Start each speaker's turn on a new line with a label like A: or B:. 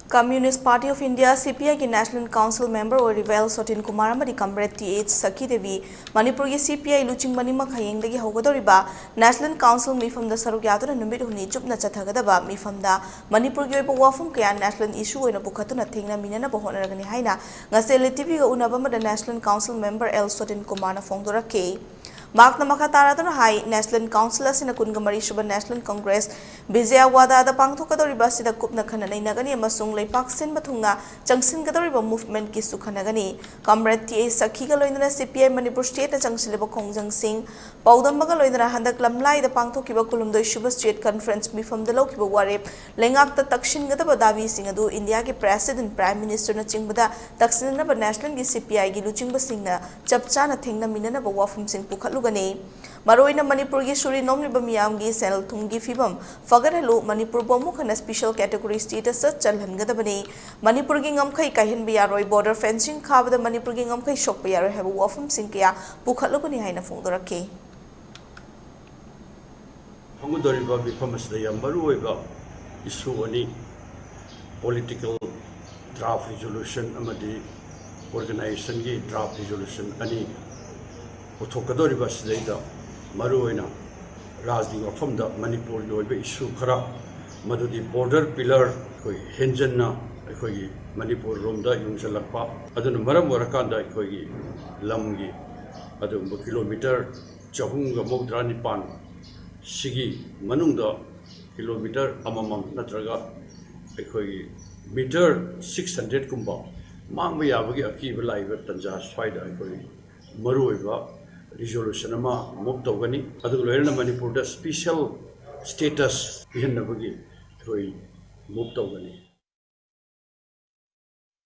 A: Communist Party of India CPI की National Council member OIBA SOTINKUMAR amadi Comrade TH Sakhidevi Manipur की CPI लुचिंग मनिमक हयेंगदगी हौगदोरिबा National Council MEEFAM दा SARUK यादुना नुमित हुनी चुपना चथगदबा MEEFAM दा मणिपुर की OIBA WAFAM कया National issue ओइना पुखतुना थेंगनामिनानाबा होटनारागनि हाइना ngase ELITETV ga unaba mada National Council member L SOTINKUMAR na FONGDOKHRE Mark na makatarado hai National Council asina kungamari suba National Congress vijayawada da pangthokadoriba sida kupna khananai nagani amasung leipak sin bathunga changsin gadoriba movement ki sukhanagani Comrade TH Sakhi ga loinana CPI Manipur State na changsileba khongjang sing paudamba ga loinana handak lamlai da pangthokiba kulumdoi suba state conference MEEFAM da lokiba warep lengak ta takshin gadaba dawi sing adu India ki president prime minister na chingbada taksinna ba national ki CPI gi luchingba singna chapcha na thengna minana ba WAFAM sing pukhat Lugani, Maroina Manipur gi Suri Nomli Bamiamgi Senal Tungi Fibam, Fagarelu, Manipur Bomukana special category status Chalhangadabani, Manipur Gingam Kai Kahin Biaroi border fencing cover the Manipur Gingam Kai Shok Biar have a WAFAM Sinkia, Pukhalugani Haina Fongdorake.
B: Fongdoriba becomes the Yambaruiba issue any political draft resolution amadi organization gi draft resolution any Pukhadoriba State, Maruina, Razi of from the Manipur, issue Kara, Madudi border pillar, Henjana, Manipur, Romda, Yunsalapa, Adun Maram Warakanda, Lamgi, Adum kilometer, Chahunga Modrani Pan, Sigi, Manunda, kilometer, Amamam, Natraga, meter 600 Kumba, Mangmayavagi, Akiva Live at Tanzas, Spider, Maruiva. Resolution ama move tawgani adu loirna Manipur da special status hinna bagi move tawgani